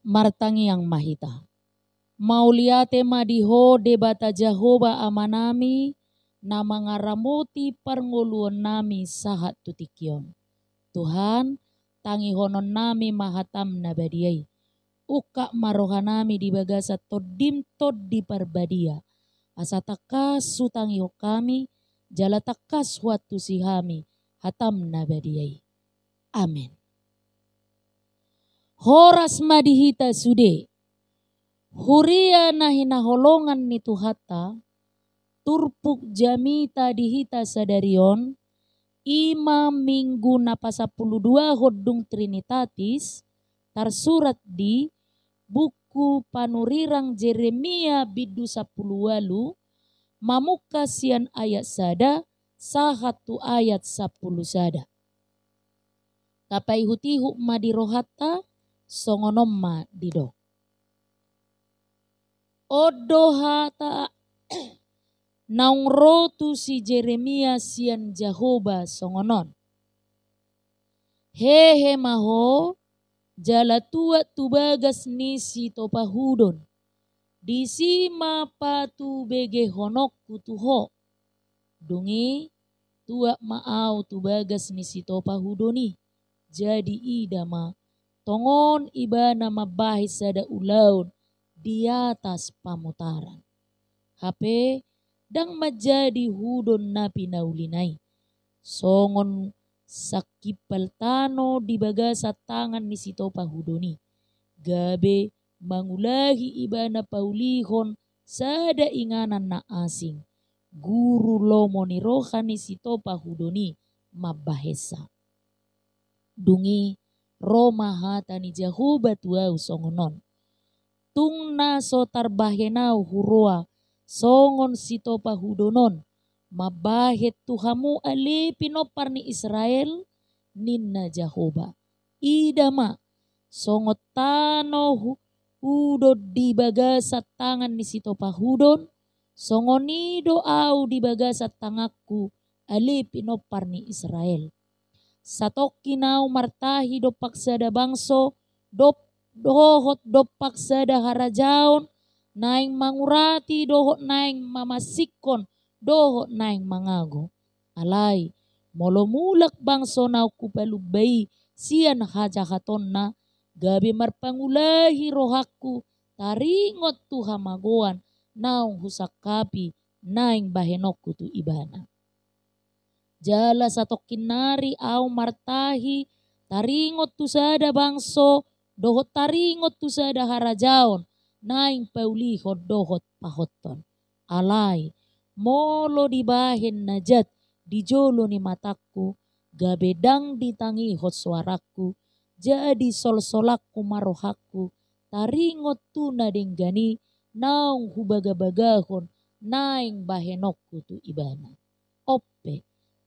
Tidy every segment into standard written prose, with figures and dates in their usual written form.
martangi yang mahita. Mauliate madiho debata Jahoba amanami na mangaramuti parnguluan nami sahat tutikyon. Tuhan, tangi honon nami mahatam na badiyay. Uka marohanami di bagasa todim tod di parbadia. Asatakas sutangi ho kami, jalatakas watu sihami, hatam na badiyay. Amin. Horas madihita sude, huria na hinaholongan ni Tuhata, turpuk jamita dihita sadarion, 5 minggu na pasapuluh 2 hodung Trinitatis, tersurat di buku panurirang Jeremia bidu 10 mamuka sian ayat sada, sahatu ayat 10 sada. Tapai hutihu madirohata, songonomma dido. Odohata naung rotu si Jeremia sian Jahoba songonon. Hehe maho jala tua tubagas nisi topahudon. Disima patu bege honok kutuho. Dungi tua maau tubagas nisi topahudoni. Jadi idama tongon iba nama bahis sada ulaun di atas pamutaran. HP dang majadi hudon napi naulinai. Songon sakipal tano di bagasa tangan ni sitopa hudoni. Gabe mangulahi iba na paulihon sada inganan na asing. Guru lomo ni rohani sitopa hudoni mabahesa. Dungi Roma hata ni Jahoba tuau songonon. Tung na so tarbahenau huroa songon sitopa hudonon. Mabahet tuhamu ale pinopar ni Israel ninna Jahoba. Idama songot tano hudod di bagasa tangan ni sitopa hudon. Songonido au di bagasa tangakku ale pinopar ni Israel. Satoki nau martahi do paksada bangso dohot do paksada harajaon naing mangurati dohot naing mamasikon dohot naing mangago. Alai molomulak bangso nau kupalubai sian hajahaton na gabi marpangulahi rohaku taringot tu hamagoan nau husakapi naing bahenokku tu ibana. Jala satokin nari au martahi taringot tu sada bangso dohot taringot tu sada harajaon naing paulihot dohot pahoton. Alai molo dibahen najat dijolo ni mataku gabedang ditangihot suaraku jadi sol-solakku marohaku taringot tu nadenggani naung hubaga-bagahon naing bahenokku tu ibana. Oppe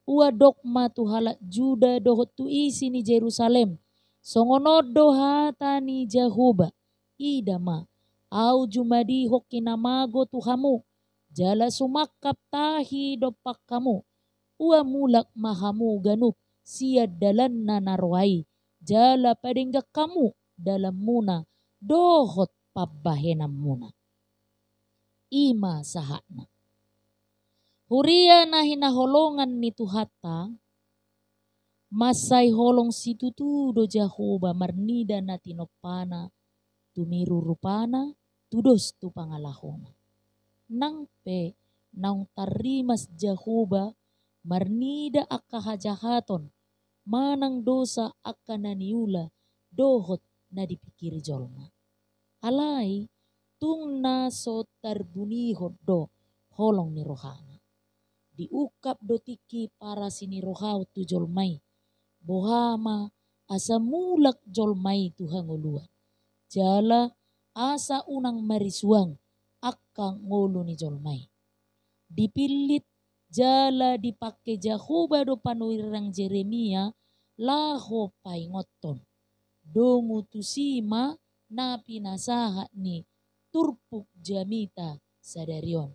ua dokma tu halak Juda dohot tu isi ni Jerusalem. Songonodo hata ni Jahoba. Idama au jumadi hokinamago tuhamu. Jala sumakap tahi dopak kamu. Ua mulak mahamu ganup siad dalan na narwai. Jala padenggak kamu dalam muna dohot pabahenam muna. Ima sahakna. Huria na hinaholongan ni Tuhata, masay holong situtu do Jahoba marnida na tinopana, tumiru rupana, tudos tu pangalahona. Nang pe, naung tarimas Jahoba, marnida akka hajahaton, manang dosa akka naniula, dohot na dipikiri jolma. Alai, tung na so tarbunihot do, holong ni rohana. Diukap dotiki para sini rohau tu jolmai. Bohama asa mulak jolmai tu hanguluan. Jala asa unang marisuang akka ngolo ni jolmai. Dipilit jala dipake Jahoba do panuirang Jeremia laho paingoton. Dongu tu sima na pinasaha ni turpuk jamita sadarion.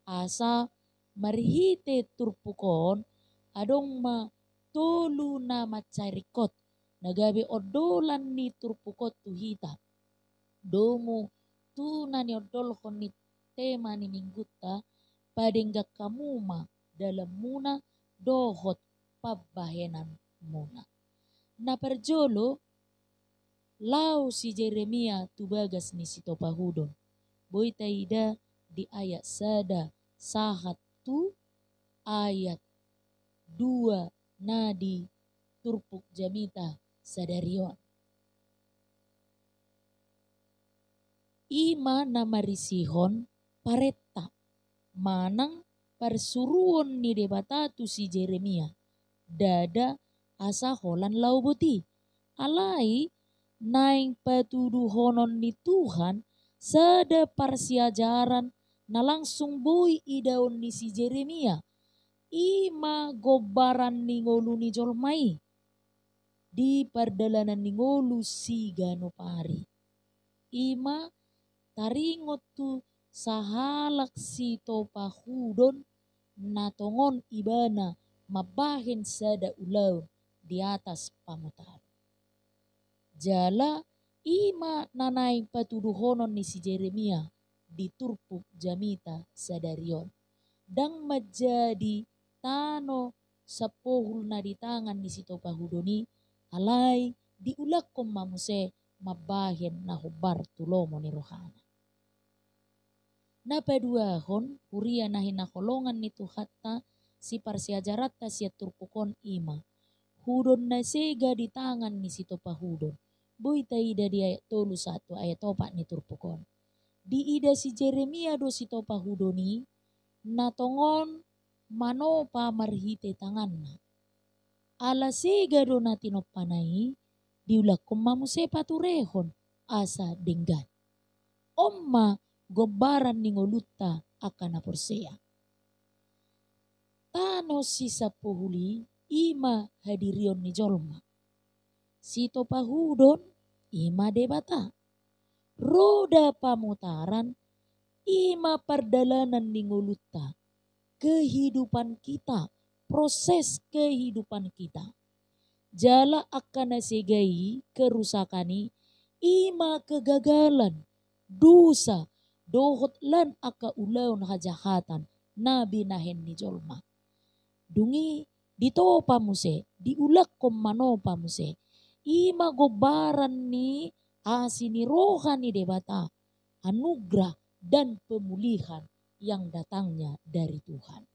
Asa marhite turpukon adong ma tolu na macarikot nagabe odolan ni turpukot tuhita Domo tu nani odolhon ni tema ni minggutta padengga kamuma dalam muna dohot pabahenan muna. Na perjolo lau si Jeremia tu bagas ni si topahudon. Boy taida di ayat sada sahat tu ayat 2 nadi turpuk jamita sadarion. Ima namarisihon paretta manang persuruon ni debata tu si Jeremia dada asa holan lau boti alai naing patuduhonon ni Tuhan sada parsiajaran na langsung boy idaon ni si Jeremia ima gobaran ni ngolu ni jolmai di pardalanan ni ngolu si ganopari ima taringot tu sahalak si topahudon natongon ibana mabahin sada ulaw di atas pamutar. Jala ima nanay patuduhonon ni si Jeremia di turpuk jamita sadarion. Dang menjadi tano sapohul na di tangan ni si topahudoni alay diulak kong mamuse mabahin na hubar tulomo ni rohana. Napaduahon huria na hinakolongan ni Tuhatta si parsiajarata siya turpukon ima. Hudon na sega di tangan ni si topahudon. Boy taida di ayat 31 ayat 4 ni turpukon. Di ida si Jeremia do si topahudoni natongon manopa marhite tanganna. Ala sega do na tinopanay diulak kumamuse paturehon asa denggan. Omma gobaran ni ngolutta akan naporsea. Tano si sapuhuli ima hadirion ni jolma. Si topahudon ima debata. Roda pamutaran ima pardalanan ni ngolutta. Kehidupan kita, proses kehidupan kita. Jala akan nasegai kerusakani ima kegagalan, dosa, dohot lan aka ulaun hajahatan nabi nahen ni jolma. Dungi ditopa muse, diulak kom manopa muse. Ima gobaran ni asini rohani debata, anugerah dan pemulihan yang datangnya dari Tuhan.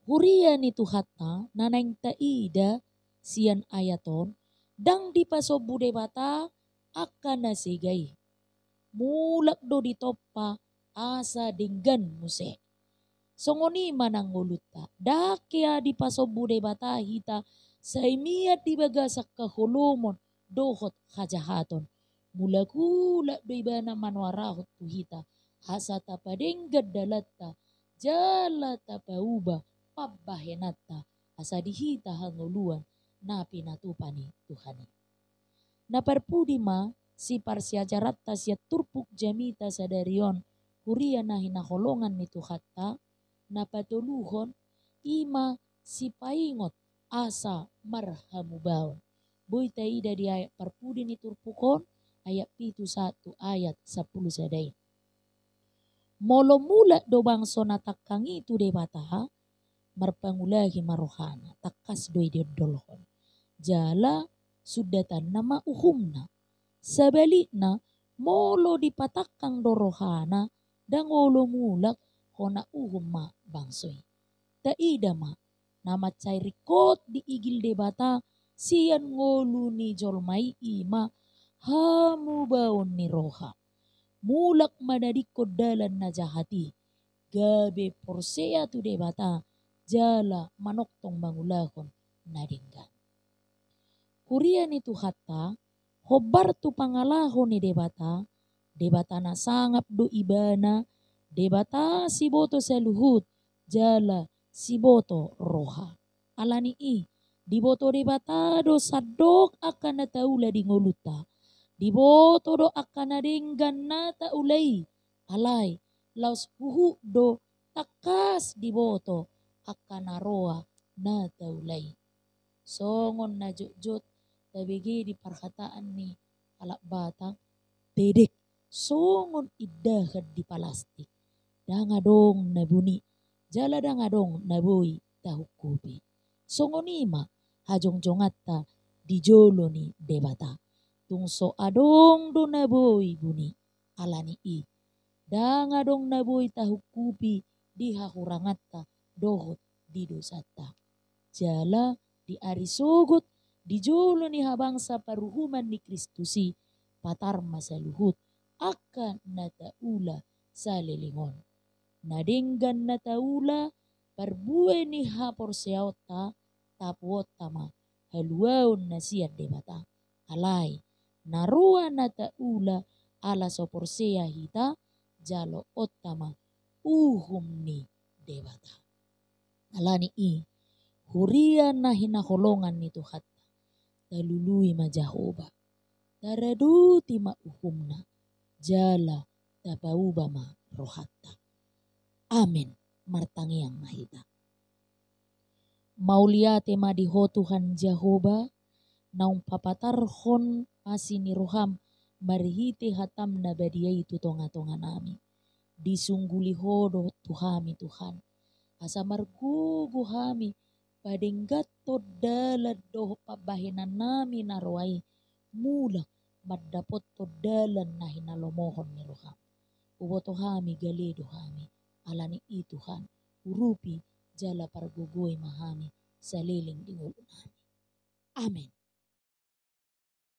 Huria ni Tuhatta naneng taida sian ayaton dang dipasobu debata akan nasegai. Mulak do ditoppa asa denggan muse. Songoni manang ngoluta. Dakia dipasobu debata hita saimiat dibagasak kaholomon dohot hajahaton. Mula-kula do ibana manwarahot tuhita. Asa tapadenggad dalatta jala tapauba pabahenata. Asa dihita hangoluan na pinatupani Tuhani. Naparpudima si parsiajaratta siya turpuk jamita sadarion huria na hinakolongan ni Tuhatta napatuluhon ima si paingot asa marhamubaon. Boy taida di ayat parpudi ni turpukon ayat 1 ayat 10 sadai. Molo mula do bangso natakang itu debata marpangulahi marohana takas doi dolhon. Jala sudatan nama uhumna. Sebaliknya molo dipatakang dorohana dan ngolo mulak hona uhumma bangsoi. Taida ma nama cairikot di igil debata sian ngolu ni jolmai ima hamu baon ni roha. Mulak madadikot dalan najahati. Gabe porsea tu debata jala manoktong mangulahon nadinggan. Huria ni Tuhatta hobar tu pangalahon ni debata na sangap do ibana debata si boto saluhut jala si boto roha. Alani di boto debata do sadok akan nataula di ngoluta. Di boto do akan nadenggan nata ulai. Alai laus huhu do takas di boto akan naroa nata ulai. Songon na jut tabigi di perkataan ni alak batang tedek songon idahad di palastik. Danga dong nabuni, jala danga dong naboi tahu kupi. Songonima hajong jongatta di jolo ni debata. Tungso adong do naboi buni alani i. Danga dong naboi tahu kupi di hahurangatta dohot di dosata. Jala di ari sogot di jolo ni habangsa paruhuman ni Kristusi patar masa luhut akan nataula salelingon. Nadenggan nataula parbue ni hapor seota tapuotama haluaon nasiat debata. Alai narua nataula ala soporsea hita jalo otama uhum ni debata. Alani i huria na hinaholongan ni Tuhan talului ma Jahoba. Taraduti ma uhumna jala tapauba ma rohatta. Amin. Martangiang mahita. Mauliate ma diho Tuhan Jahoba naung papatarhon asini roham marhite hatam na badiai tu tonga-tonga nami. Disungguli hodo Tuhami Tuhan. Asa margugu hami padenggato dalan doh pabahenan nami naroai mula madapot to dalan na hinalomohon ni roham. Uboto hami galedo hami alani i Tuhan urupi jala pargugoi mahami saliling di ulo nami. Amin.